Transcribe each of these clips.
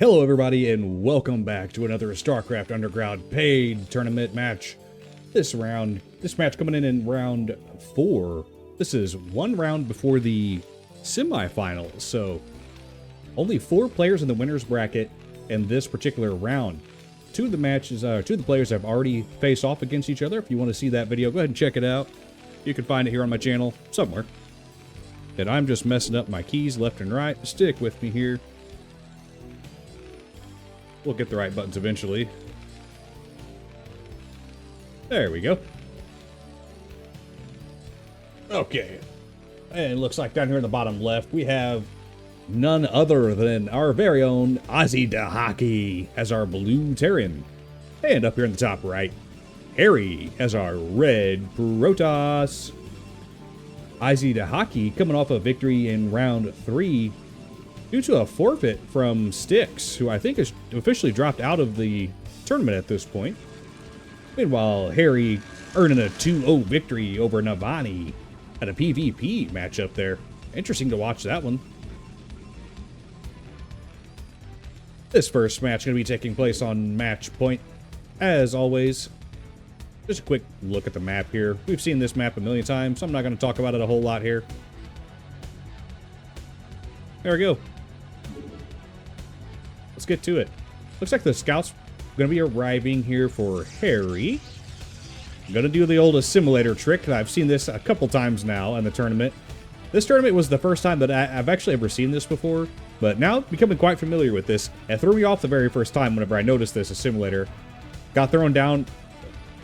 Hello everybody and welcome back to another StarCraft Underground paid tournament match. This match coming in round 4. This is one round before the semifinals, so only 4 players in the winner's bracket in this particular round. Two of the players have already faced off against each other. If you want to see that video, go ahead and check it out. You can find it here on my channel somewhere. And I'm just messing up my keys left and right. Stick with me here. We'll get the right buttons eventually. There we go. Okay. And it looks like down here in the bottom left, we have none other than our very own Azhi as our blue Terran. And up here in the top right, Harry as our red Protoss. Azhi coming off a victory in round 3 due to a forfeit from Styx, who I think has officially dropped out of the tournament at this point. Meanwhile, Harry earning a 2-0 victory over Navani at a PvP matchup there. Interesting to watch that one. This first match going to be taking place on match point, as always. Just a quick look at the map here. We've seen this map a million times, so I'm not going to talk about it a whole lot here. There we go. Let's get to it. Looks like the scouts going to be arriving here for Harry. I'm going to do the old assimilator trick. I've seen this a couple times now in the tournament. This tournament was the first time that I've actually ever seen this before, but now becoming quite familiar with this. It threw me off the very first time whenever I noticed this assimilator. Got thrown down.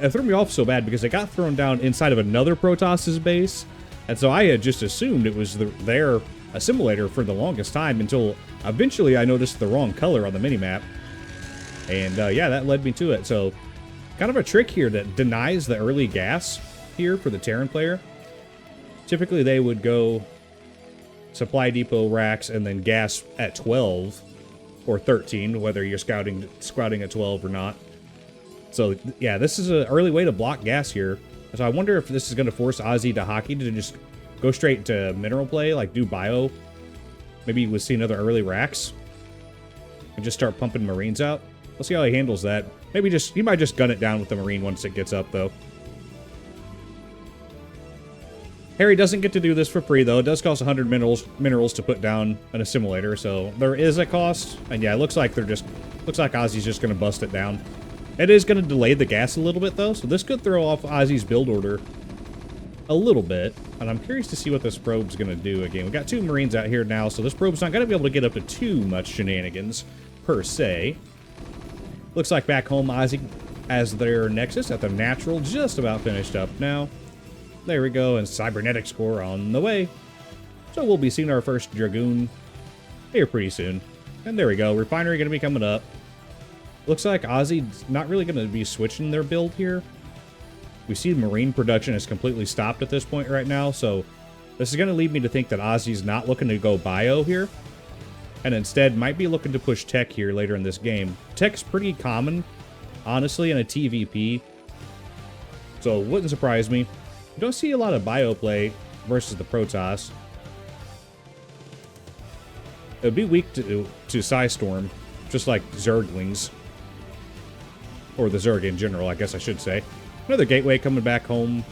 It threw me off so bad because it got thrown down inside of another Protoss's base, and so I had just assumed it was their assimilator for the longest time until eventually I noticed the wrong color on the minimap. And yeah, that led me to it. So kind of a trick here that denies the early gas here for the Terran player. Typically they would go supply depot racks and then gas at 12 or 13, whether you're scouting at 12 or not. So yeah, this is an early way to block gas here. So I wonder if this is going to force Azhi to just go straight to mineral play, like do bio. Maybe we'll see another early racks and just start pumping Marines out. Let's see how he handles that. Maybe he might just gun it down with the Marine once it gets up, though. Harry doesn't get to do this for free, though. It does cost 100 minerals to put down an assimilator, so there is a cost. And yeah, it looks like Azhi's just going to bust it down. It is going to delay the gas a little bit, though, so this could throw off Azhi's build order a little bit. And I'm curious to see what this probe's going to do again. We got 2 Marines out here now, so this probe's not going to be able to get up to too much shenanigans, per se. Looks like back home, Azhi has their Nexus at the natural, just about finished up now. There we go, and Cybernetics Core on the way. So we'll be seeing our first Dragoon here pretty soon. And there we go, Refinery going to be coming up. Looks like Azhi's not really going to be switching their build here. We see Marine production is completely stopped at this point right now, so this is going to lead me to think that Azhi's not looking to go bio here, and instead might be looking to push tech here later in this game. Tech's pretty common, honestly, in a TVP, so it wouldn't surprise me. You don't see a lot of bio play versus the Protoss. It would be weak to Psystorm, just like Zerglings. Or the Zerg in general, I guess I should say. Another gateway coming back home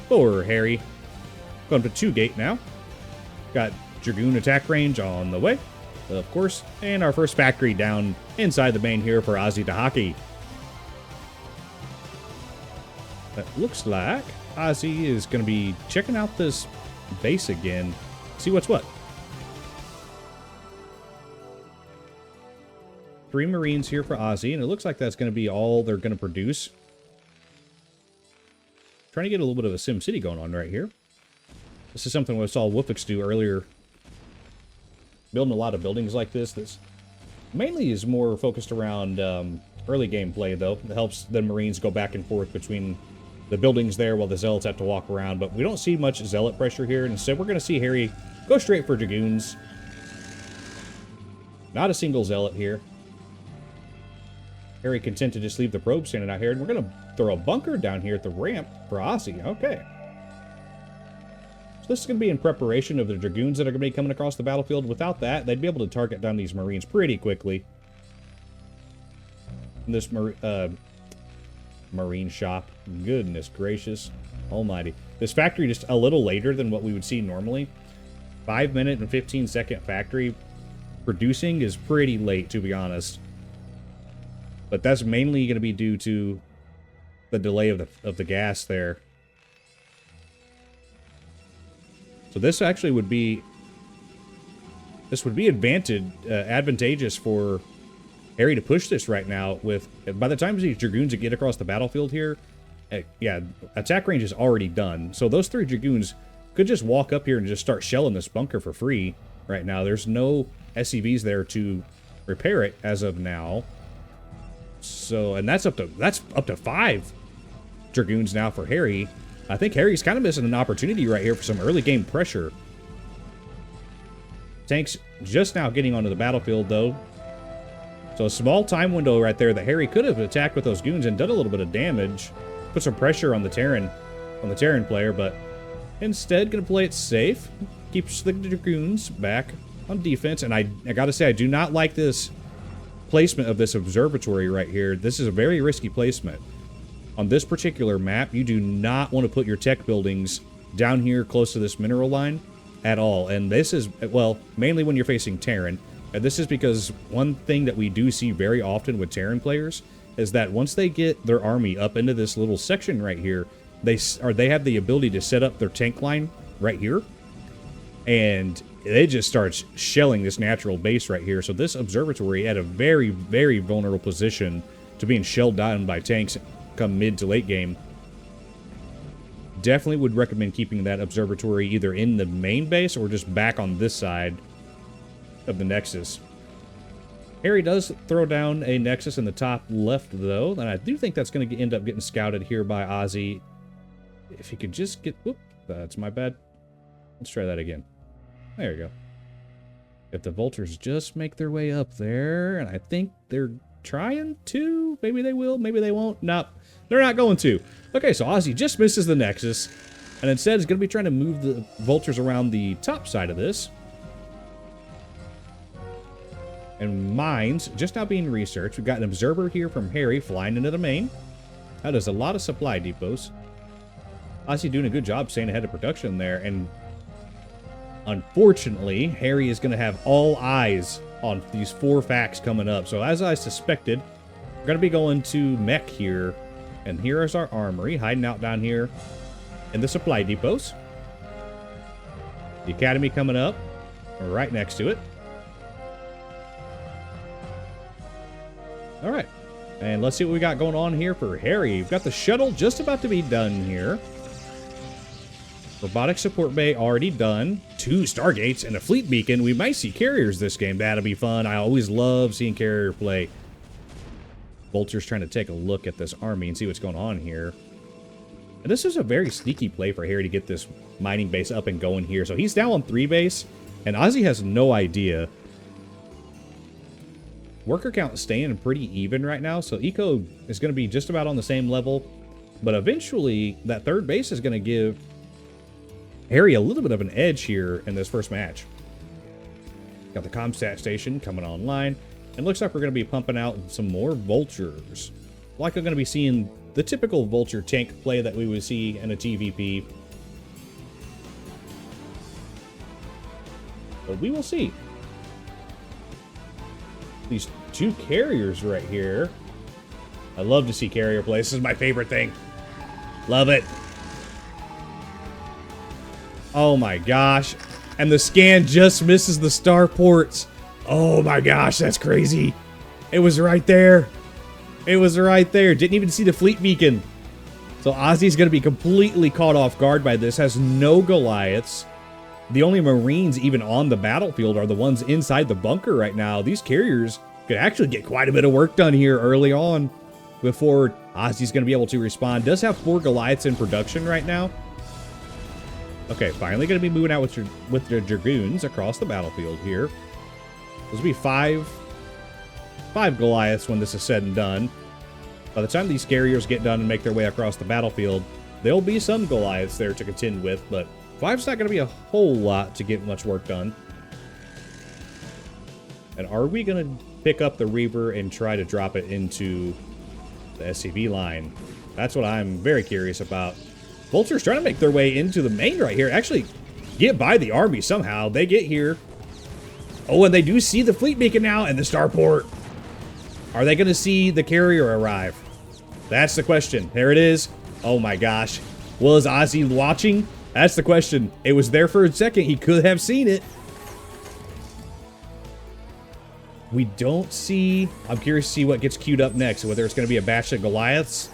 for Harry. Going to 2 gate now. Got Dragoon attack range on the way, of course. And our first factory down inside the main here for Azhi. That looks like Azhi is going to be checking out this base again. See what's what. 3 Marines here for Azhi, and it looks like that's going to be all they're going to produce. Trying to get a little bit of a Sim City going on right here. This is something we saw Woofix do earlier. Building a lot of buildings like this. This mainly is more focused around early gameplay, though. It helps the Marines go back and forth between the buildings there while the Zealots have to walk around. But we don't see much Zealot pressure here. Instead, we're going to see Harry go straight for Dragoons. Not a single Zealot here. Very content to just leave the probe standing out here, and we're going to throw a bunker down here at the ramp for Azhi. Okay. So this is going to be in preparation of the Dragoons that are going to be coming across the battlefield. Without that, they'd be able to target down these Marines pretty quickly. in this marine shop. Goodness gracious almighty. This factory just a little later than what we would see normally. 5-minute and 15-second factory producing is pretty late, to be honest. But that's mainly going to be due to the delay of the gas there. So this actually would be advantageous for Harry to push this right now. With by the time these Dragoons get across the battlefield here, yeah, attack range is already done. So those 3 Dragoons could just walk up here and just start shelling this bunker for free right now. There's no SCVs there to repair it as of now. So, and that's up to 5 Dragoons now for Harry. I think Harry's kind of missing an opportunity right here for some early game pressure. Tanks just now getting onto the battlefield, though. So a small time window right there that Harry could have attacked with those goons and done a little bit of damage. Put some pressure on the Terran player, but instead going to play it safe. Keeps the Dragoons back on defense. And I gotta say, I do not like this placement of this observatory right here. This is a very risky placement. On this particular map, you do not want to put your tech buildings down here close to this mineral line at all. And this is, well, mainly when you're facing Terran. And this is because one thing that we do see very often with Terran players is that once they get their army up into this little section right here, they have the ability to set up their tank line right here. And it just starts shelling this natural base right here. So this observatory at a very, very vulnerable position to being shelled down by tanks come mid to late game. Definitely would recommend keeping that observatory either in the main base or just back on this side of the Nexus. Harry does throw down a Nexus in the top left, though, and I do think that's going to end up getting scouted here by Azhi. If he could just get... Whoop, that's my bad. Let's try that again. There you go. If the Vultures just make their way up there, and I think they're trying to. Maybe they will, maybe they won't. Nope, they're not going to. Okay, so Azhi just misses the Nexus, and instead is going to be trying to move the Vultures around the top side of this. And mines just now being researched. We've got an observer here from Harry flying into the main. That is a lot of supply depots. Azhi doing a good job staying ahead of production there, and unfortunately, Harry is going to have all eyes on these 4 facts coming up. So as I suspected, we're going to be going to mech here. And here is our armory hiding out down here in the supply depots. The academy coming up right next to it. All right. And let's see what we got going on here for Harry. We've got the shuttle just about to be done here. Robotic support bay already done. 2 Stargates and a fleet beacon. We might see carriers this game. That'll be fun. I always love seeing carrier play. Vulture's trying to take a look at this army and see what's going on here. And this is a very sneaky play for Harry to get this mining base up and going here. So he's down on 3 base, and Azhi has no idea. Worker count is staying pretty even right now, so Eco is going to be just about on the same level. But eventually, that 3rd base is going to give Harry a little bit of an edge here in this first match. Got the Comstat station coming online. And looks like we're going to be pumping out some more Vultures. Likely going to be seeing the typical Vulture tank play that we would see in a TVP. But we will see. These 2 carriers right here. I love to see carrier play. This is my favorite thing. Love it. Oh my gosh. And the scan just misses the starports. Oh my gosh, that's crazy. It was right there. It was right there. Didn't even see the fleet beacon. So Azhi's going to be completely caught off guard by this. Has no Goliaths. The only Marines even on the battlefield are the ones inside the bunker right now. These carriers could actually get quite a bit of work done here early on before Azhi's going to be able to respond. Does have 4 Goliaths in production right now. Okay, finally going to be moving out with the Dragoons across the battlefield here. This will be 5 Goliaths when this is said and done. By the time these carriers get done and make their way across the battlefield, there'll be some Goliaths there to contend with, but 5's not going to be a whole lot to get much work done. And are we going to pick up the Reaver and try to drop it into the SCV line? That's what I'm very curious about. Vultures trying to make their way into the main right here. Actually, get by the army somehow. They get here. Oh, and they do see the fleet beacon now and the starport. Are they going to see the carrier arrive? That's the question. There it is. Oh my gosh. Was Azhi watching? That's the question. It was there for a second. He could have seen it. We don't see... I'm curious to see what gets queued up next. Whether it's going to be a batch of Goliaths.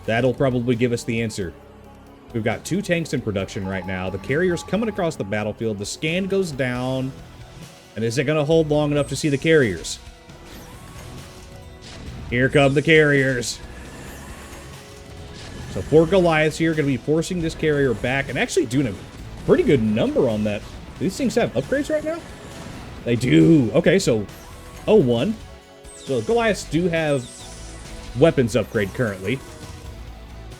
That'll probably give us the answer. We've got 2 tanks in production right now. The carrier's coming across the battlefield. The scan goes down. And is it going to hold long enough to see the carriers? Here come the carriers. So 4 Goliaths here, going to be forcing this carrier back and actually doing a pretty good number on that. Do these things have upgrades right now? They do. Okay, so 0-1. So Goliaths do have weapons upgrade currently.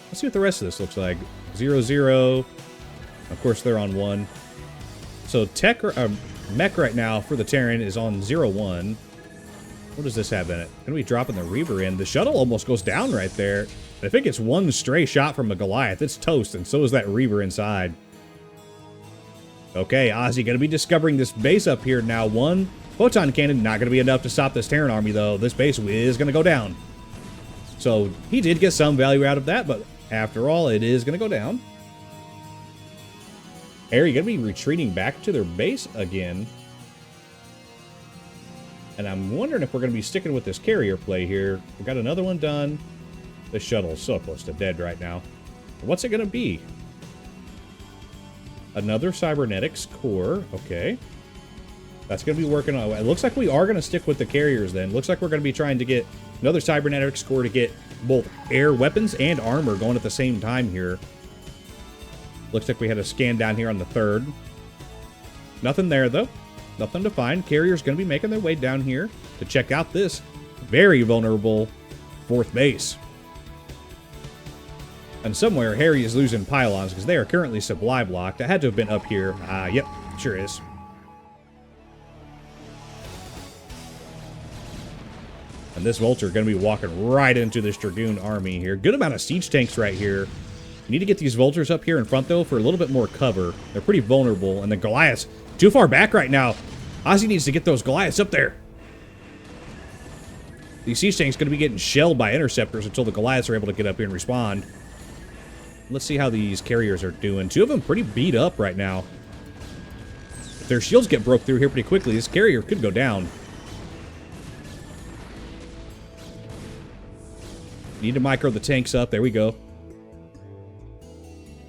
Let's see what the rest of this looks like. 0-0. Of course, they're on 1. So mech right now for the Terran is on 0-1. What does this have in it? Gonna be dropping the Reaver in. The shuttle almost goes down right there. If it gets one stray shot from a Goliath, it's toast, and so is that Reaver inside. Okay, Azhi gonna be discovering this base up here now. 1 photon cannon, not gonna be enough to stop this Terran army, though. This base is gonna go down. So he did get some value out of that, but after all, it is gonna go down. Harry gonna be retreating back to their base again. And I'm wondering if we're going to be sticking with this carrier play here. We got another one done. The shuttle's so close to dead right now. What's it going to be? Another cybernetics core. Okay. That's going to be working on... It looks like we are going to stick with the carriers then. Looks like we're going to be trying to get another cybernetics core to get both air weapons and armor going at the same time here. Looks like we had a scan down here on the 3rd. Nothing there, though. Nothing to find. Carrier's going to be making their way down here to check out this very vulnerable 4th base. And somewhere, Harry is losing pylons because they are currently supply blocked. That had to have been up here. Yep, sure is. And this Vulture going to be walking right into this Dragoon army here. Good amount of siege tanks right here. You need to get these Vultures up here in front, though, for a little bit more cover. They're pretty vulnerable. And the Goliaths... too far back right now. Azhi needs to get those Goliaths up there. These siege tanks going to be getting shelled by interceptors until the Goliaths are able to get up here and respond. Let's see how these carriers are doing. 2 of them pretty beat up right now. If their shields get broke through here pretty quickly, this carrier could go down. Need to micro the tanks up. There we go.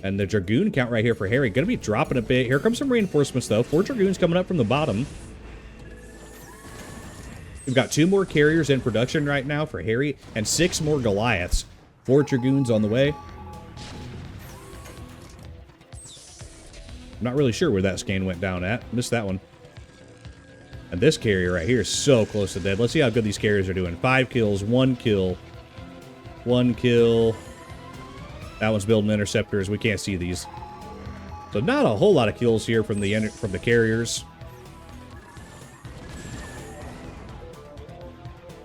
And the Dragoon count right here for Harry going to be dropping a bit. Here comes some reinforcements, though. 4 Dragoons coming up from the bottom. We've got 2 more carriers in production right now for Harry, and 6 more Goliaths. 4 Dragoons on the way. I'm not really sure where that scan went down at. Missed that one. And this carrier right here is so close to dead. Let's see how good these carriers are doing. 5 kills, 1 kill. 1 kill. That one's building interceptors. We can't see these. So not a whole lot of kills here from the carriers.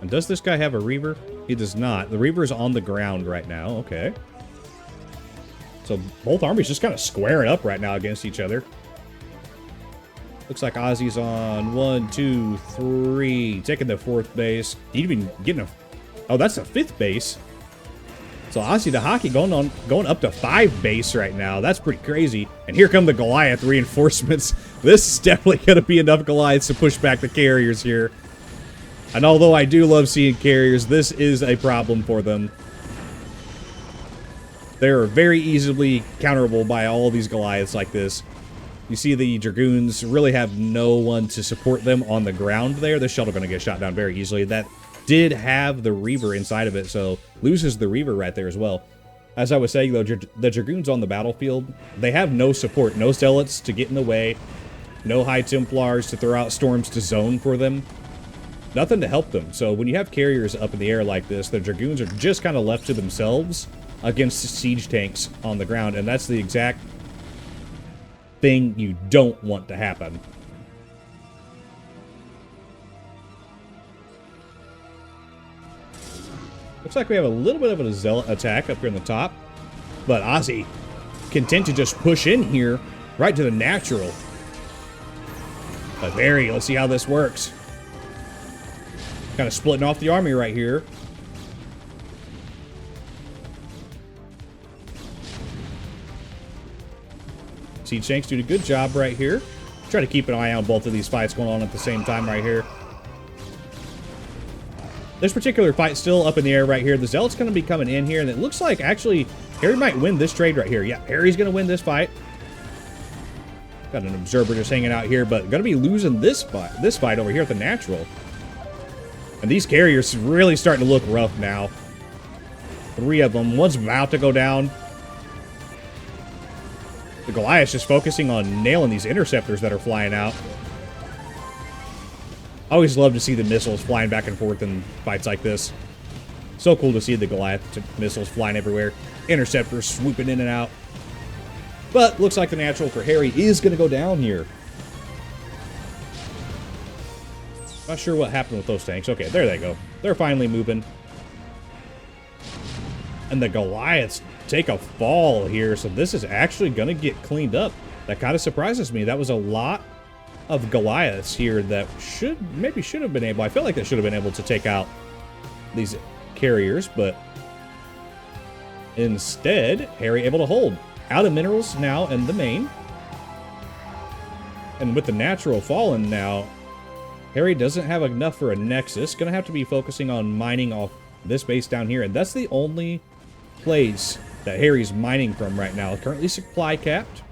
And does this guy have a Reaver? He does not. The Reaver is on the ground right now. Okay. So both armies just kind of squaring up right now against each other. Looks like Azhi's on 1, 2, 3. Taking the 4th base. He'd been getting a... oh, that's a 5th base. So Azhi the Hockey going up to 5 base right now. That's pretty crazy. And here come the Goliath reinforcements. This is definitely going to be enough Goliaths to push back the carriers here. And although I do love seeing carriers, this is a problem for them. They're very easily counterable by all these Goliaths like this. You see the Dragoons really have no one to support them on the ground there. This shuttle going to get shot down very easily. That did have the Reaver inside of it, so loses the Reaver right there as well. As I was saying, though, the Dragoons on the battlefield, they have no support, no Zealots to get in the way, no High Templars to throw out storms to zone for them. Nothing to help them. So when you have carriers up in the air like this, the Dragoons are just kind of left to themselves against siege tanks on the ground, and that's the exact thing you don't want to happen. Looks like we have a little bit of a zealot attack up here on the top. But Azhi content to just push in here right to the natural. But very, let's see how this works. Kind of splitting off the army right here. Siege Tanks doing a good job right here. Try to keep an eye on both of these fights going on at the same time right here. This particular fight still up in the air right here. The Zealot's going to be coming in here, and it looks like actually Harry might win this trade right here. Yeah, Harry's going to win this fight. Got an Observer just hanging out here, but going to be losing this fight over here at the natural. And these carriers really starting to look rough now. 3 of them. One's about to go down. The Goliath's just focusing on nailing these interceptors that are flying out. I always love to see the missiles flying back and forth in fights like this. So cool to see the Goliath missiles flying everywhere. Interceptors swooping in and out. But looks like the natural for Harry is going to go down here. Not sure what happened with those tanks. Okay, there they go. They're finally moving. And the Goliaths take a fall here, so this is actually going to get cleaned up. That kind of surprises me. That was a lot of Goliaths here that maybe should have been able, I feel like they should have been able to take out these carriers, but instead, Harry able to hold. Out of minerals now in the main. And with the natural fallen now, Harry doesn't have enough for a Nexus. Gonna have to be focusing on mining off this base down here, and that's the only place that Harry's mining from right now. Currently supply capped.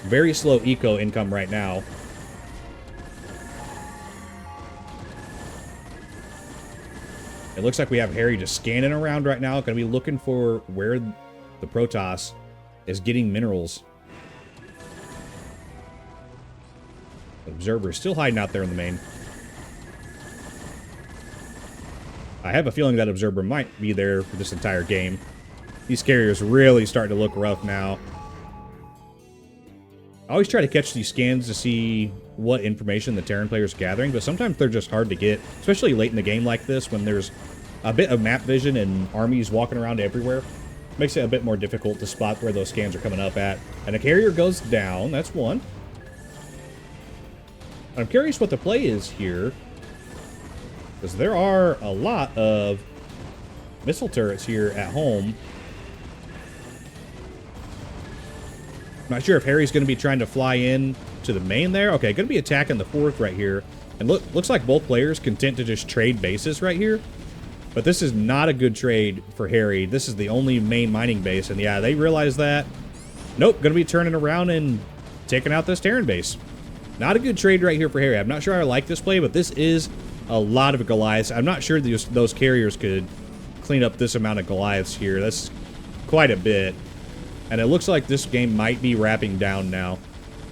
Very slow eco income right now. It looks like we have Harry just scanning around right now. Going to be looking for where the Protoss is getting minerals. The Observer is still hiding out there in the main. I have a feeling that Observer might be there for this entire game. These carriers really starting to look rough now. I always try to catch these scans to see what information the Terran player is gathering, but sometimes they're just hard to get, especially late in the game like this when there's a bit of map vision and armies walking around everywhere. Makes it a bit more difficult to spot where those scans are coming up at. And a carrier goes down. That's one. I'm curious what the play is here, because there are a lot of missile turrets here at home. Not sure if Harry's going to be trying to fly in to the main there. Okay, going to be attacking the 4th right here. And looks like both players content to just trade bases right here. But this is not a good trade for Harry. This is the only main mining base. And yeah, they realize that. Nope, going to be turning around and taking out this Terran base. Not a good trade right here for Harry. I'm not sure I like this play, but this is a lot of Goliaths. I'm not sure those carriers could clean up this amount of Goliaths here. That's quite a bit. And it looks like this game might be wrapping down now.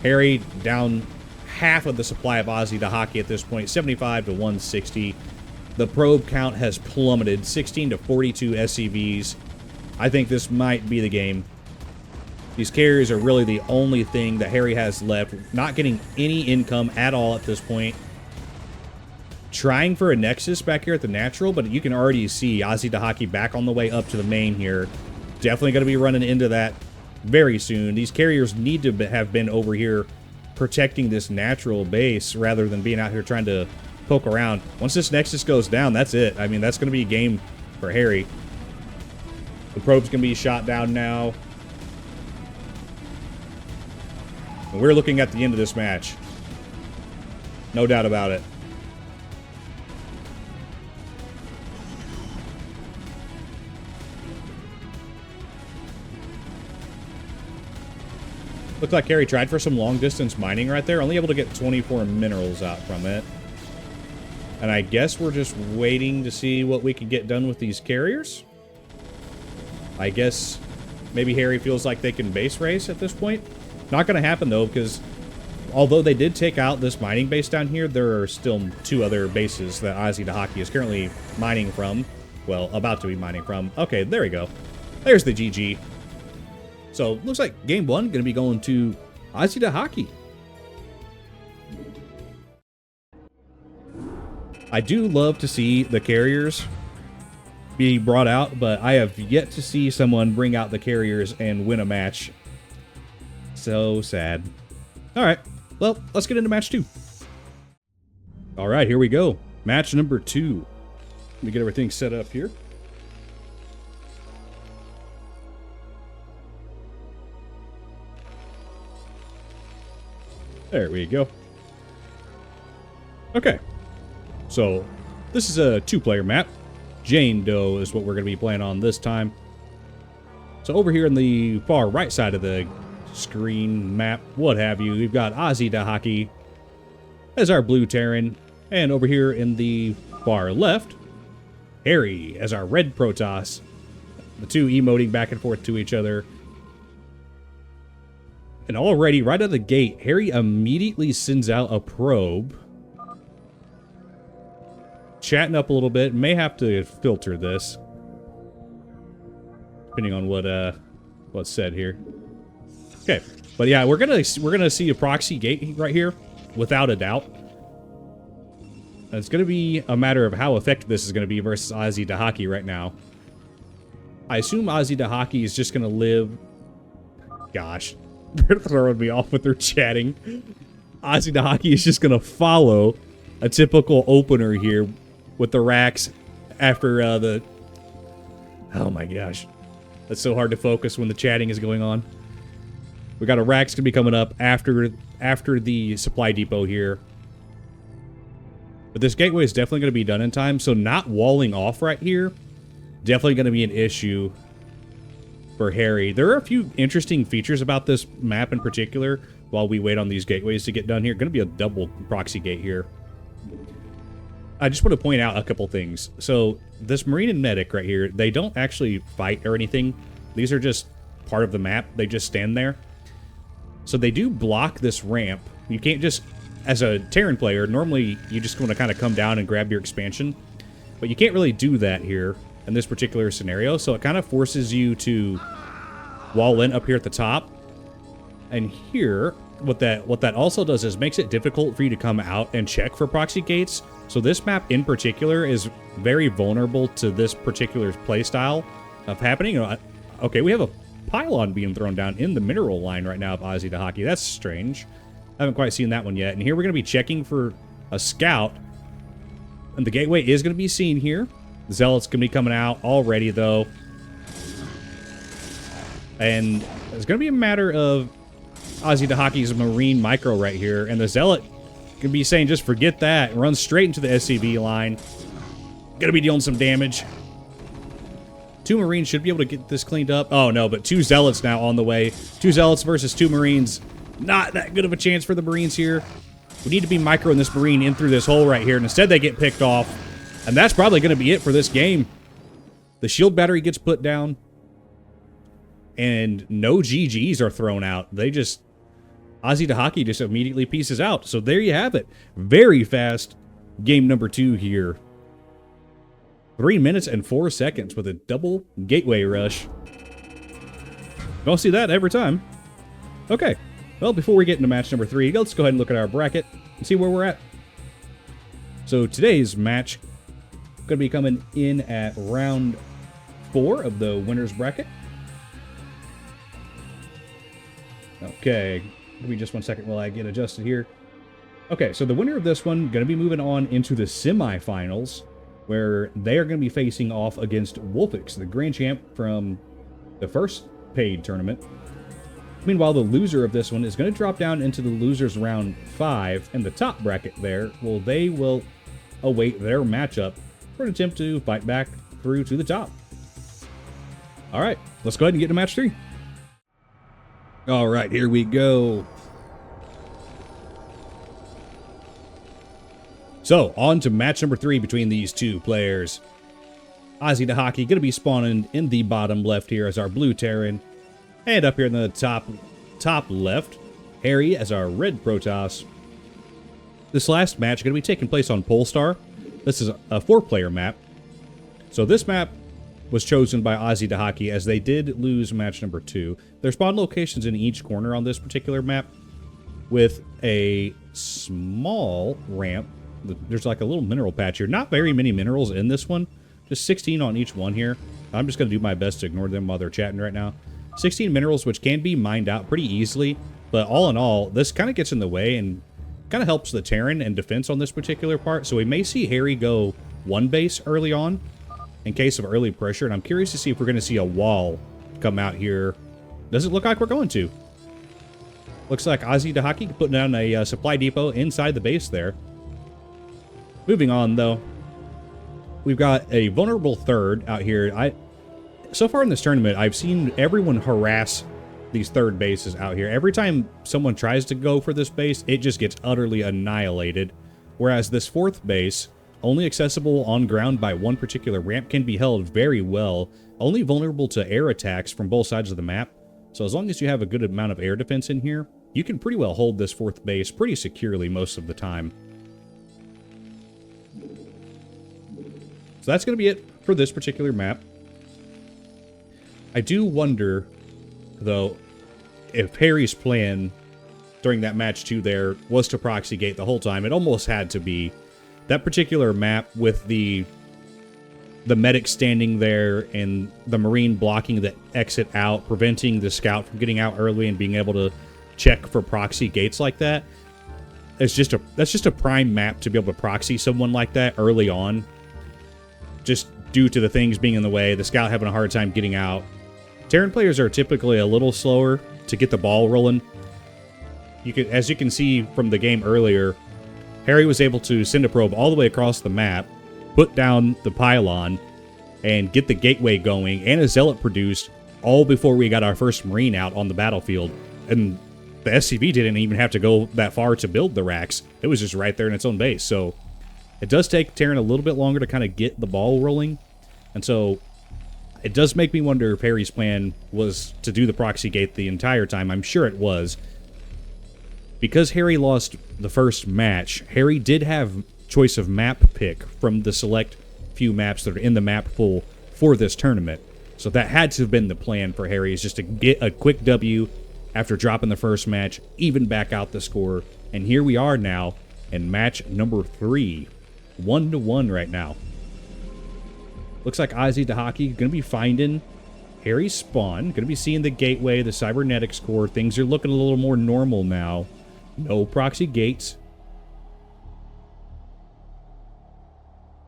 Harry down half of the supply of Azhi to Hockey at this point, 75 to 160. The probe count has plummeted, 16 to 42 SCVs. I think this might be the game. These carriers are really the only thing that Harry has left. Not getting any income at all at this point. Trying for a Nexus back here at the natural, but you can already see Azhi to Hockey back on the way up to the main here. Definitely going to be running into that very soon. These carriers need to have been over here protecting this natural base rather than being out here trying to poke around. Once this Nexus goes down, that's it. I mean, that's going to be a game for Harry. The probe's going to be shot down now. And we're looking at the end of this match. No doubt about it. Looked like Harry tried for some long-distance mining right there. Only able to get 24 minerals out from it. And I guess we're just waiting to see what we can get done with these carriers. I guess maybe Harry feels like they can base race at this point. Not going to happen, though, because although they did take out this mining base down here, there are still 2 other bases that Azhi to Hockey is currently mining from. Well, about to be mining from. Okay, there we go. There's the GG. So, looks like game 1 going to be going to Azhi to Hockey. I do love to see the carriers be brought out, but I have yet to see someone bring out the carriers and win a match. So sad. All right, well, let's get into match 2. All right, here we go. Match number 2. Let me get everything set up here. There we go. Okay, so this is a 2-player map. Jane Doe is what we're going to be playing on this time. So over here in the far right side of the screen, map, what have you, we've got Azhi Dahaki as our blue Terran. And over here in the far left, Harry as our red Protoss. The two emoting back and forth to each other. And already, right out of the gate, Harry immediately sends out a probe. Chatting up a little bit. May have to filter this, depending on what's said here. Okay, but yeah, we're gonna see a proxy gate right here, without a doubt. It's gonna be a matter of how effective this is gonna be versus Azhi Dahaki right now. I assume Azhi Dahaki is just gonna live. Gosh. They're throwing me off with their chatting. Azhi Dahaki is just going to follow a typical opener here with the racks after the... Oh my gosh. That's so hard to focus when the chatting is going on. We got a racks going to be coming up after the supply depot here. But this gateway is definitely going to be done in time, so not walling off right here, definitely going to be an issue for Harry. There are a few interesting features about this map in particular while we wait on these gateways to get done here. Going to be a double proxy gate here. I just want to point out a couple things. So this Marine and Medic right here, they don't actually fight or anything. These are just part of the map. They just stand there. So they do block this ramp. You can't just, as a Terran player, normally you just want to kind of come down and grab your expansion. But you can't really do that here in this particular scenario, so it kind of forces you to wall in up here at the top. And here, what that also does is makes it difficult for you to come out and check for proxy gates. So this map in particular is very vulnerable to this particular playstyle of happening. Okay, we have a pylon being thrown down in the mineral line right now of Azhi Dahaki. That's strange. I haven't quite seen that one yet. And here we're going to be checking for a scout. And the gateway is going to be seen here. The Zealot's going to be coming out already, though. And it's going to be a matter of Azhi Dahaki's Marine micro right here. And the Zealot can be saying, just forget that. And run straight into the SCV line. Going to be dealing some damage. 2 Marines should be able to get this cleaned up. Oh, no, but 2 Zealots now on the way. 2 Zealots versus 2 Marines. Not that good of a chance for the Marines here. We need to be microing this Marine in through this hole right here. And instead they get picked off. And that's probably going to be it for this game. The shield battery gets put down. And no GGs are thrown out. They just... Azhi Dahaki just immediately pieces out. So there you have it. Very fast game number 2 here. 3 minutes and 4 seconds with a double gateway rush. Don't see that every time. Okay. Well, before we get into match number 3, let's go ahead and look at our bracket and see where we're at. So today's match going to be coming in at round 4 of the winner's bracket. Okay, give me just 1 second while I get adjusted here. Okay, so the winner of this one going to be moving on into the semifinals, where they are going to be facing off against Wolfix, the grand champ from the first paid tournament. Meanwhile, the loser of this one is going to drop down into the losers round 5 in the top bracket there. Well, they will await their matchup for an attempt to fight back through to the top. All right, let's go ahead and get to match 3. All right, here we go. So, on to match number 3 between these two players. Azhi Dahaki going to be spawning in the bottom left here as our blue Terran. And up here in the top left, Harry as our red Protoss. This last match is going to be taking place on Polestar. This is a 4-player map. So this map was chosen by Azhi Dahaki as they did lose match number 2. There's spawn locations in each corner on this particular map with a small ramp. There's like a little mineral patch here. Not very many minerals in this one, Just 16 on each one here. I'm just going to do my best to ignore them while they're chatting right now. 16 minerals, which can be mined out pretty easily. But all in all, this kind of gets in the way and kind of helps the Terran and defense on this particular part. So we may see Harry go one base early on in case of early pressure. And I'm curious to see if we're going to see a wall come out here. Does it look like we're going to? Looks like Azhi Dahaki putting down a supply depot inside the base there. Moving on, though. We've got a vulnerable third out here. So far in this tournament, I've seen everyone harass these third bases out here. Every time someone tries to go for this base, it just gets utterly annihilated. Whereas this fourth base, only accessible on ground by one particular ramp, can be held very well. Only vulnerable to air attacks from both sides of the map. So as long as you have a good amount of air defense in here, you can pretty well hold this fourth base pretty securely most of the time. So that's going to be it for this particular map. I do wonder, though, if Harry's plan during that match 2 there was to proxy gate the whole time. It almost had to be. That particular map with the medic standing there and the Marine blocking the exit out, preventing the scout from getting out early and being able to check for proxy gates like that. That's just a prime map to be able to proxy someone like that early on. Just due to the things being in the way, the scout having a hard time getting out. Terran players are typically a little slower to get the ball rolling. As you can see from the game earlier, Harry was able to send a probe all the way across the map, put down the pylon, and get the gateway going, and a zealot produced all before we got our first Marine out on the battlefield. And the SCV didn't even have to go that far to build the racks. It was just right there in its own base. So it does take Terran a little bit longer to kind of get the ball rolling. And so it does make me wonder if Harry's plan was to do the proxy gate the entire time. I'm sure it was. Because Harry lost the first match, Harry did have choice of map pick from the select few maps that are in the map pool for this tournament. So that had to have been the plan for Harry, is just to get a quick W after dropping the first match, even back out the score. And here we are now in match number 3. 1-1 right now. Looks like Azhi Dahaki going to be finding Harry's spawn. Going to be seeing the gateway, the cybernetics core. Things are looking a little more normal now. No proxy gates.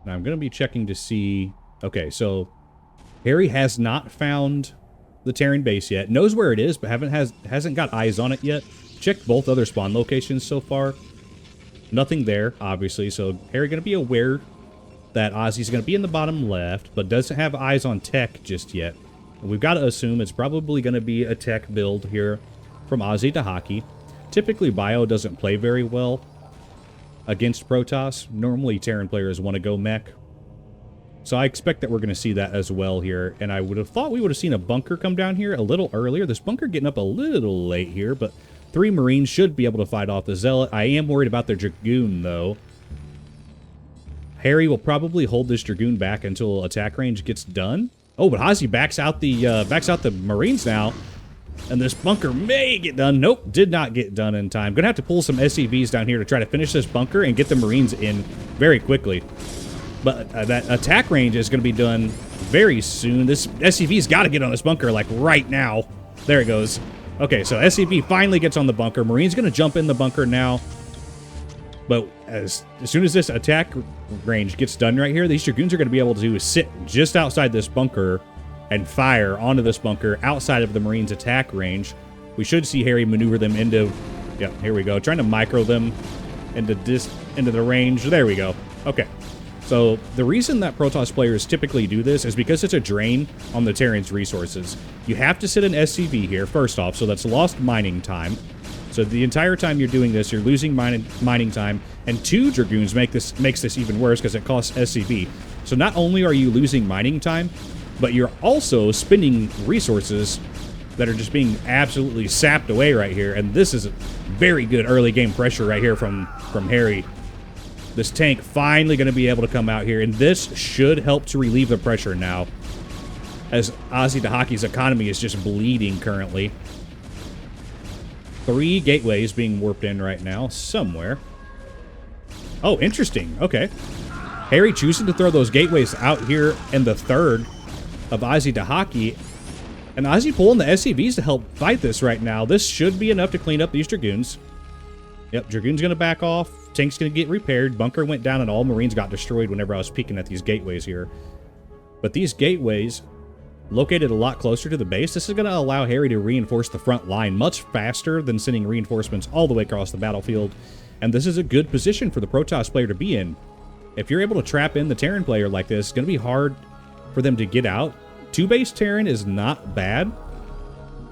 Now I'm going to be checking to see... Okay, so Harry has not found the Terran base yet. Knows where it is, but hasn't got eyes on it yet. Checked both other spawn locations so far. Nothing there, obviously, so Harry going to be aware that Ozzy's going to be in the bottom left, but doesn't have eyes on tech just yet. And we've got to assume it's probably going to be a tech build here from Azhi Dahaki. Typically, Bio doesn't play very well against Protoss. Normally, Terran players want to go mech. So I expect that we're going to see that as well here. And I would have thought we would have seen a bunker come down here a little earlier. This bunker getting up a little late here, but 3 Marines should be able to fight off the Zealot. I am worried about their Dragoon, though. Harry will probably hold this Dragoon back until attack range gets done. Oh, but Hazi backs out the Marines now. And this bunker may get done. Nope, did not get done in time. Gonna have to pull some SCVs down here to try to finish this bunker and get the Marines in very quickly. But that attack range is going to be done very soon. This SCV's got to get on this bunker, like, right now. There it goes. Okay, so SCV finally gets on the bunker. Marine's going to jump in the bunker now. But as soon as this attack range gets done right here, these Dragoons are going to be able to sit just outside this bunker and fire onto this bunker outside of the Marines' attack range. We should see Harry maneuver them into... Yeah, here we go. Trying to micro them into the range. There we go. Okay. So the reason that Protoss players typically do this is because it's a drain on the Terran's resources. You have to sit an SCV here, first off, so that's lost mining time. So the entire time you're doing this, you're losing mining time, and 2 Dragoons makes this even worse because it costs SCV. So not only are you losing mining time, but you're also spending resources that are just being absolutely sapped away right here, and this is very good early game pressure right here from Harry. This tank finally going to be able to come out here, and this should help to relieve the pressure now, as Azhi Dahaki's economy is just bleeding currently. 3 gateways being warped in right now, somewhere. Oh, interesting. Okay. Harry choosing to throw those gateways out here in the third of Azhi Dahaki. And Azhi pulling the SCVs to help fight this right now. This should be enough to clean up these Dragoons. Yep, Dragoon's going to back off. Tank's going to get repaired. Bunker went down and all Marines got destroyed whenever I was peeking at these gateways here. But these gateways, located a lot closer to the base, this is going to allow Harry to reinforce the front line much faster than sending reinforcements all the way across the battlefield. And this is a good position for the Protoss player to be in. If you're able to trap in the Terran player like this, it's going to be hard for them to get out. 2-base Terran is not bad,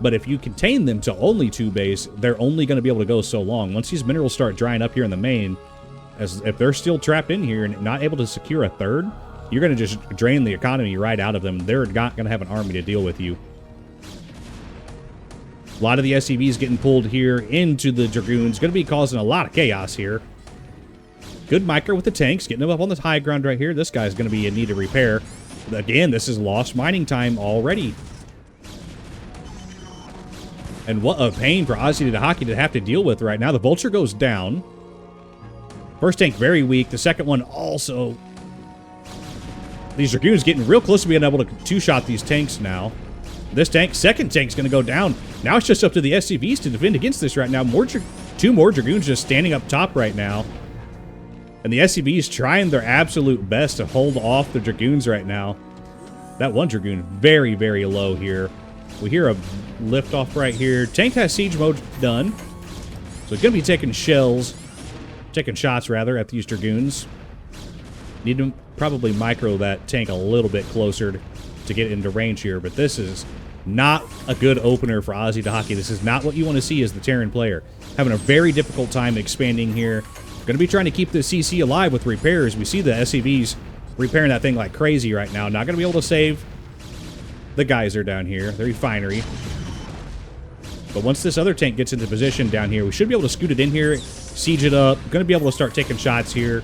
but if you contain them to only 2-base, they're only going to be able to go so long. Once these minerals start drying up here in the main, as if they're still trapped in here and not able to secure a third, you're going to just drain the economy right out of them. They're not going to have an army to deal with you. A lot of the SCVs getting pulled here into the Dragoons. Going to be causing a lot of chaos here. Good micro with the tanks, getting them up on the high ground right here. This guy's going to be in need of repair. Again, this is lost mining time already. And what a pain for Azhi Dahaki to have to deal with right now. The Vulture goes down. First tank very weak. The second one also. These Dragoons getting real close to being able to two-shot these tanks now. This tank, second tank's going to go down. Now it's just up to the SCVs to defend against this right now. Two more Dragoons just standing up top right now. And the SCVs trying their absolute best to hold off the Dragoons right now. That one Dragoon very, very low here. We hear a lift off right here. Tank has siege mode done. So it's going to be taking shots rather, at these Dragoons. Need to probably micro that tank a little bit closer to get into range here. But this is not a good opener for Azhi Dahaki. This is not what you want to see as the Terran player. Having a very difficult time expanding here. Going to be trying to keep the CC alive with repairs. We see the SCVs repairing that thing like crazy right now. Not going to be able to save the geyser down here, the refinery. But once this other tank gets into position down here, we should be able to scoot it in here, siege it up. Going to be able to start taking shots here.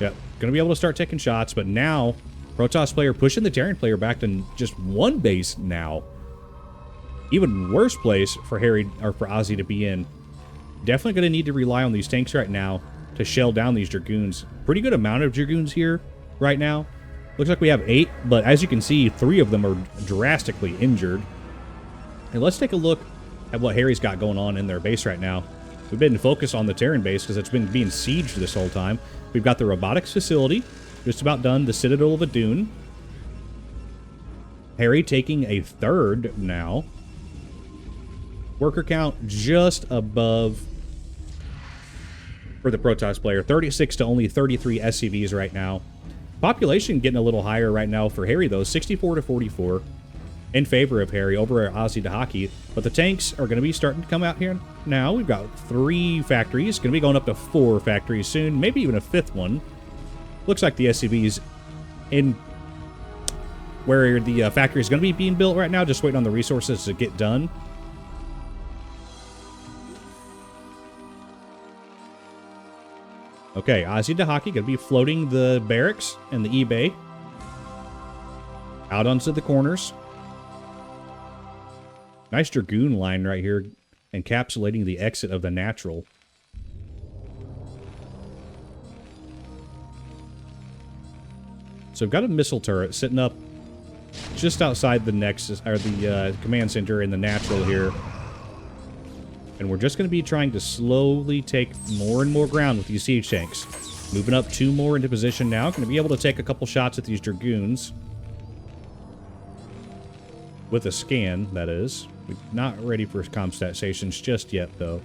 Yep, going to be able to start taking shots. But now, Protoss player pushing the Terran player back to just one base now. Even worse place for Harry or for Azhi to be in. Definitely going to need to rely on these tanks right now to shell down these Dragoons. Pretty good amount of Dragoons here right now. Looks like we have 8, but as you can see, 3 of them are drastically injured. And let's take a look at what Harry's got going on in their base right now. We've been focused on the Terran base because it's been being sieged this whole time. We've got the robotics facility, just about done. The Citadel of Adun. Harry taking a third now. Worker count just above for the Protoss player. 36 to only 33 SCVs right now. Population getting a little higher right now for Harry, though. 64 to 44 in favor of Harry over at Azhi Dahaki. But the tanks are going to be starting to come out here now. We've got 3 factories. Going to be going up to 4 factories soon. Maybe even a 5th one. Looks like the SCVs in where the factory is going to be being built right now. Just waiting on the resources to get done. Okay, Azhi Dahaki going to be floating the barracks and the eBay out onto the corners. Nice Dragoon line right here, encapsulating the exit of the natural. So I've got a missile turret sitting up just outside the Nexus, or the command center in the natural here. And we're just going to be trying to slowly take more and more ground with these siege tanks. Moving up 2 more into position now. Going to be able to take a couple shots at these Dragoons. With a scan, that is. We're not ready for comstat stations just yet, though.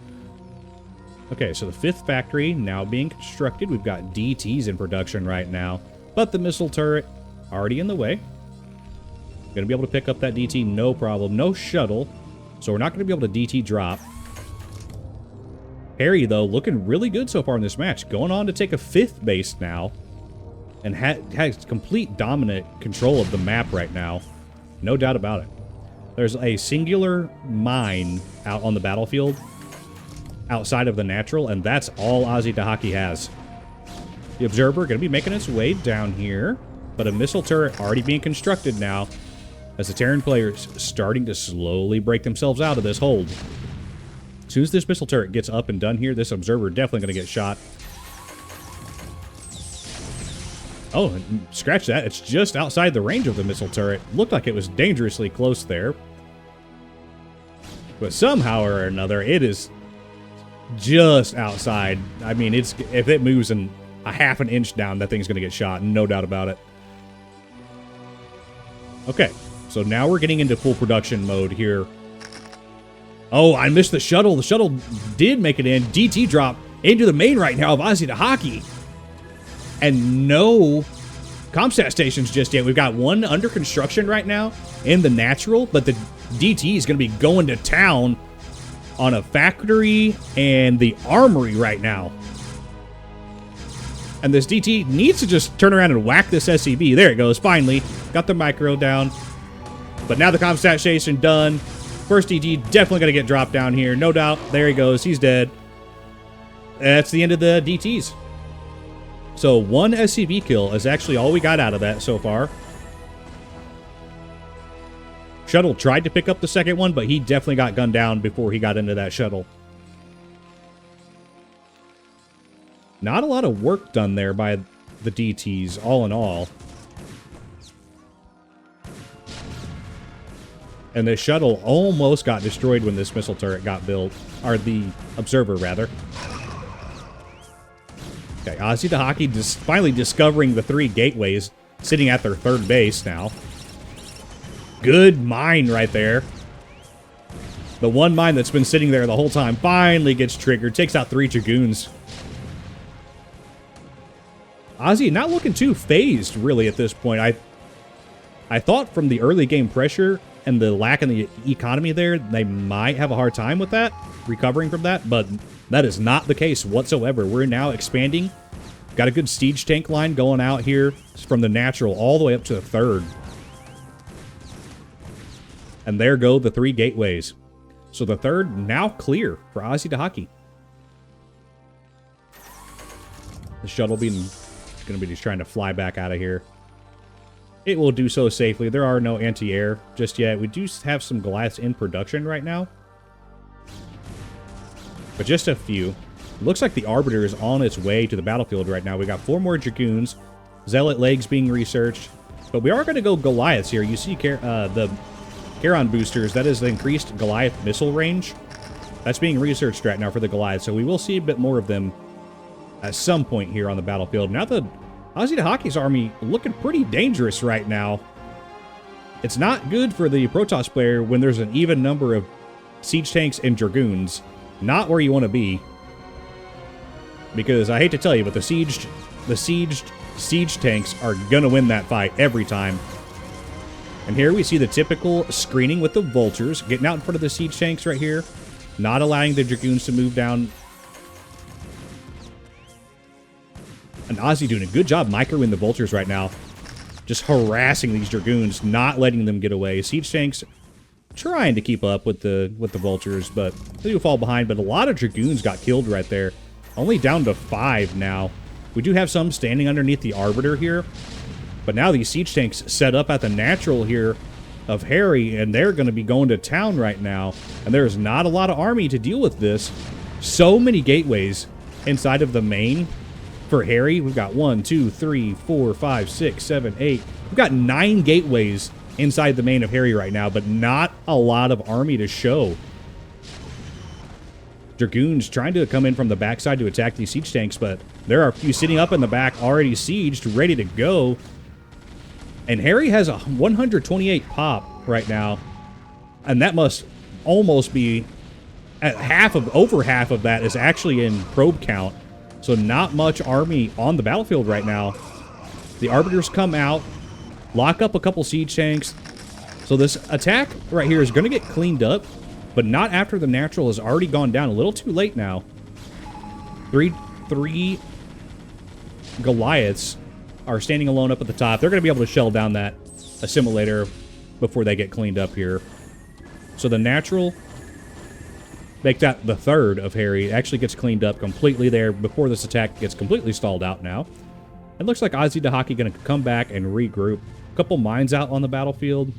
Okay, so the 5th factory now being constructed. We've got DTs in production right now. But the missile turret already in the way. Going to be able to pick up that DT, no problem. No shuttle. So we're not going to be able to DT drop. Harry, though, looking really good so far in this match. Going on to take a 5th base now. And has complete dominant control of the map right now. No doubt about it. There's a singular mine out on the battlefield outside of the natural, and that's all Azhi Dahaki has. The Observer going to be making its way down here, but a missile turret already being constructed now as the Terran players starting to slowly break themselves out of this hold. As soon as this missile turret gets up and done here, this Observer definitely going to get shot. Oh, scratch that. It's just outside the range of the missile turret. Looked like it was dangerously close there. But somehow or another, it is just outside. I mean, it's if it moves a half an inch down, that thing's going to get shot. No doubt about it. Okay, so now we're getting into full production mode here. Oh, I missed the shuttle. The shuttle did make it in. DT drop into the main right now of Azhi to Hockey. And no Comstat stations just yet. We've got one under construction right now in the natural, but the DT is going to be going to town on a factory and the armory right now. And this DT needs to just turn around and whack this SCB. There it goes, finally. Got the micro down. But now the Comstat station done. First DT definitely going to get dropped down here. No doubt. There he goes. He's dead. That's the end of the DTs. So one SCV kill is actually all we got out of that so far. Shuttle tried to pick up the second one, but he definitely got gunned down before he got into that shuttle. Not a lot of work done there by the DTs, all in all. And the shuttle almost got destroyed when this missile turret got built. Or the observer, rather. Okay, Azhi to Hockey just finally discovering the 3 gateways, sitting at their third base now. Good mine right there. The one mine that's been sitting there the whole time finally gets triggered, takes out 3 Dragoons. Azhi not looking too phased, really, at this point. I thought from the early game pressure and the lack in the economy there, they might have a hard time with that, recovering from that, but that is not the case whatsoever. We're now expanding. Got a good siege tank line going out here from the natural all the way up to the third. And there go the 3 gateways. So the third now clear for Azhi to Hockey. The shuttle being going to be just trying to fly back out of here. It will do so safely. There are no anti-air just yet. We do have some Goliaths in production right now. But just a few. It looks like the Arbiter is on its way to the battlefield right now. We got 4 more Dragoons. Zealot legs being researched. But we are going to go Goliaths here. You see the Charon boosters. That is the increased Goliath missile range. That's being researched right now for the Goliath. So we will see a bit more of them at some point here on the battlefield. Now the Azhi to Hockey's army looking pretty dangerous right now. It's not good for the Protoss player when there's an even number of siege tanks and Dragoons. Not where you want to be. Because I hate to tell you, but the siege tanks are gonna win that fight every time. And here we see the typical screening with the vultures, getting out in front of the siege tanks right here, not allowing the Dragoons to move down. And Azhi doing a good job microing the vultures right now. Just harassing these Dragoons, not letting them get away. Siege tanks trying to keep up with the vultures, but they do fall behind. But a lot of Dragoons got killed right there. Only down to 5 now. We do have some standing underneath the Arbiter here. But now these siege tanks set up at the natural here of Harry, and they're going to be going to town right now. And there's not a lot of army to deal with this. So many gateways inside of the main. For Harry, we've got 1, 2, 3, 4, 5, 6, 7, 8. We've got 9 gateways inside the main of Harry right now, but not a lot of army to show. Dragoons trying to come in from the backside to attack these siege tanks, but there are a few sitting up in the back, already sieged, ready to go. And Harry has a 128 pop right now, and that must almost be at over half of that is actually in probe count. So not much army on the battlefield right now. The Arbiters come out, lock up a couple siege tanks. So this attack right here is going to get cleaned up, but not after the natural has already gone down. A little too late now. Three Goliaths are standing alone up at the top. They're going to be able to shell down that assimilator before they get cleaned up here. So the natural make that the third of Harry. It actually gets cleaned up completely there before this attack gets completely stalled out now. It looks like Azhi to Hockey going to come back and regroup. A couple mines out on the battlefield.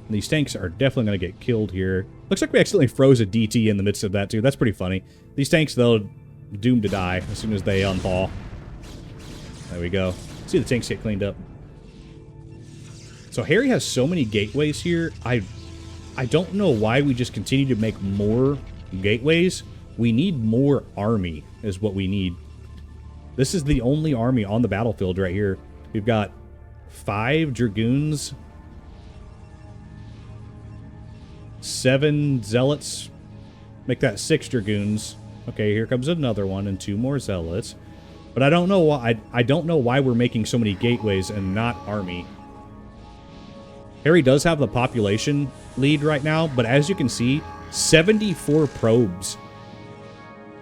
And these tanks are definitely going to get killed here. Looks like we accidentally froze a DT in the midst of that too. That's pretty funny. These tanks, though, doomed to die as soon as they unthaw. There we go. See the tanks get cleaned up. So Harry has so many gateways here. I don't know why we just continue to make more gateways. We need more army is what we need. This is the only army on the battlefield right here. We've got 5 dragoons, 7 zealots. Make that 6 dragoons. Okay, here comes another one and 2 more zealots. But I don't know why I don't know why we're making so many gateways and not army. Harry does have the population lead right now, but as you can see, 74 probes.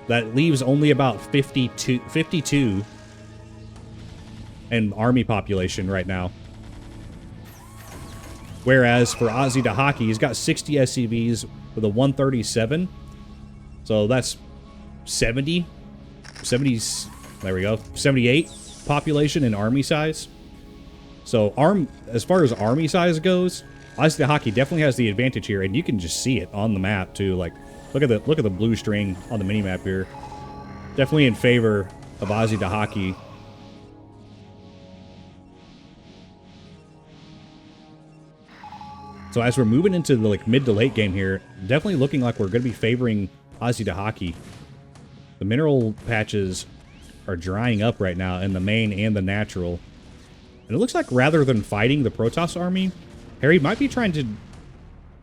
That leaves only about 52 and army population right now. Whereas for Azhi Dahaki, he's got 60 SCVs with a 137. So that's 70, there we go, 78 population and army size. So as far as army size goes, Azhi Dahaki definitely has the advantage here, and you can just see it on the map too. Like, look at the blue string on the mini map here. Definitely in favor of Azhi Dahaki. So as we're moving into the mid to late game here, definitely looking like we're going to be favoring Azhi Dahaki. The mineral patches are drying up right now in the main and the natural. And it looks like rather than fighting the Protoss army, Harry might be trying to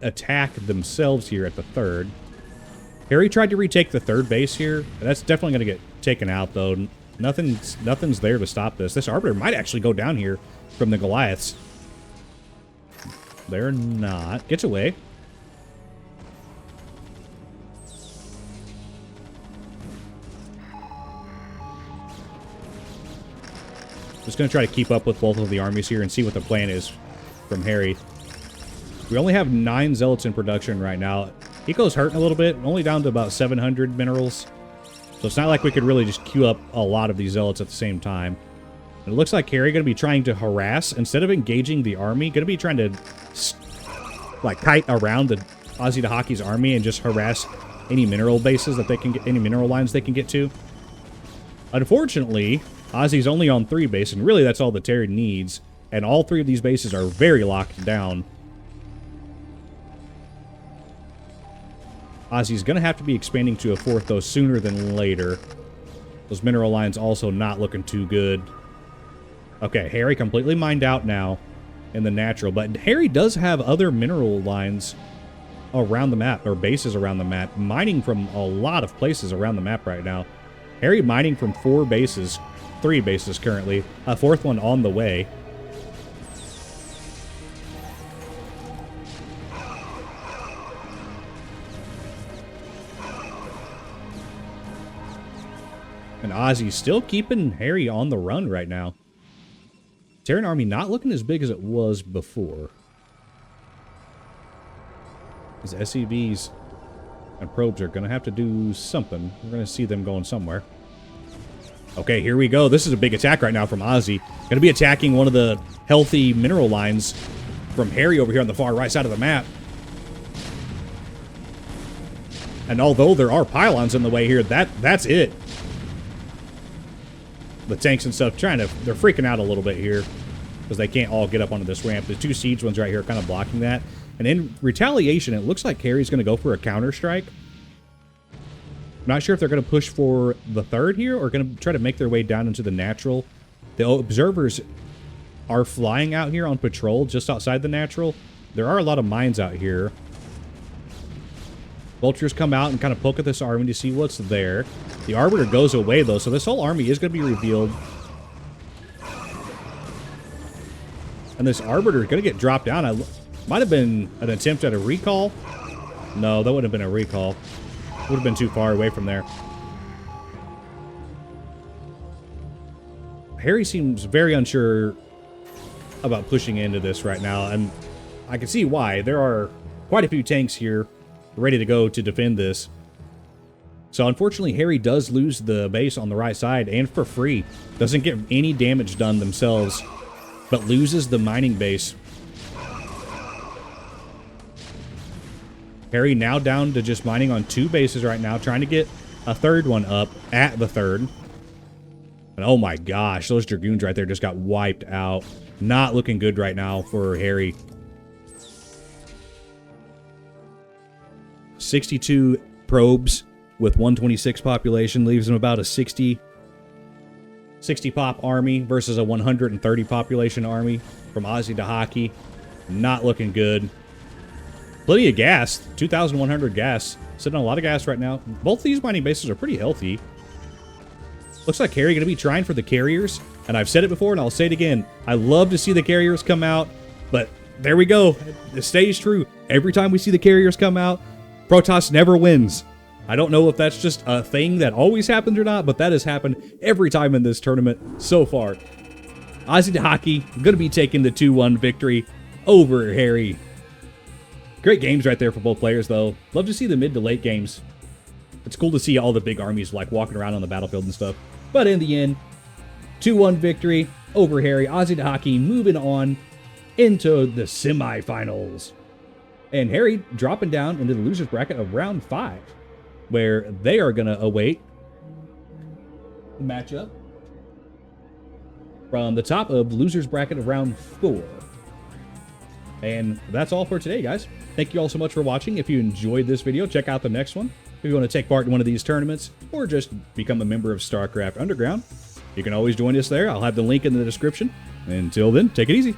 attack themselves here at the third. Harry tried to retake the third base here. And that's definitely going to get taken out, though. Nothing's there to stop this. This Arbiter might actually go down here from the Goliaths. They're not. Gets away. Just going to try to keep up with both of the armies here and see what the plan is from Harry. We only have 9 zealots in production right now. Eco's hurting a little bit, only down to about 700 minerals. So it's not like we could really just queue up a lot of these zealots at the same time. And it looks like Harry going to be trying to harass, instead of engaging the army, going to be trying to like kite around the Azhi Dahaki's army and just harass any mineral bases that they can get, any mineral lines they can get to. Unfortunately, Azhi's only on 3 bases, and really that's all that Terry needs. And all 3 of these bases are very locked down. Azhi's going to have to be expanding to a 4th, though, sooner than later. Those mineral lines also not looking too good. Okay, Harry completely mined out now in the natural. But Harry does have other mineral lines around the map, or bases around the map, mining from a lot of places around the map right now. Harry mining from 4 bases, 3 bases currently, a 4th one on the way. And Ozzy's still keeping Harry on the run right now. Terran army not looking as big as it was before. His SCVs and probes are going to have to do something. We're going to see them going somewhere. Okay, here we go. This is a big attack right now from Azhi. Going to be attacking one of the healthy mineral lines from Harry over here on the far right side of the map. And although there are pylons in the way here, that's it. The tanks and stuff they're freaking out a little bit here because they can't all get up onto this ramp. The 2 siege ones right here are kind of blocking that. And in retaliation, it looks like Harry's going to go for a counter-strike. I'm not sure if they're going to push for the 3rd here or going to try to make their way down into the natural. The observers are flying out here on patrol just outside the natural. There are a lot of mines out here. Vultures come out and kind of poke at this army to see what's there. The Arbiter goes away, though, so this whole army is going to be revealed. And this Arbiter is going to get dropped down. Might have been an attempt at a recall. No, that would have been a recall. Would have been too far away from there. Harry seems very unsure about pushing into this right now, and I can see why. There are quite a few tanks here ready to go to defend this. So unfortunately, Harry does lose the base on the right side, and for free. Doesn't get any damage done themselves, but loses the mining base. Harry now down to just mining on 2 bases right now, trying to get a 3rd one up at the 3rd. And oh my gosh, those Dragoons right there just got wiped out. Not looking good right now for Harry. 62 probes with 126 population leaves him about a 60 pop army versus a 130 population army from Azhi to Hockey. Not looking good. Plenty of gas. 2,100 gas. Sitting on a lot of gas right now. Both of these mining bases are pretty healthy. Looks like Harry going to be trying for the carriers. And I've said it before and I'll say it again. I love to see the carriers come out. But there we go. It stays true. Every time we see the carriers come out, Protoss never wins. I don't know if that's just a thing that always happens or not, but that has happened every time in this tournament so far. Azhi to Hockey going to be taking the 2-1 victory over Harry. Great games right there for both players, though. Love to see the mid to late games. It's cool to see all the big armies like walking around on the battlefield and stuff. But in the end, 2-1 victory over Harry. Azhi to Hockey moving on into the semifinals. And Harry dropping down into the loser's bracket of round 5, where they are going to await the matchup from the top of the loser's bracket of round 4. And that's all for today, guys. Thank you all so much for watching. If you enjoyed this video, check out the next one. If you want to take part in one of these tournaments or just become a member of StarCraft Underground, you can always join us there. I'll have the link in the description. Until then, take it easy.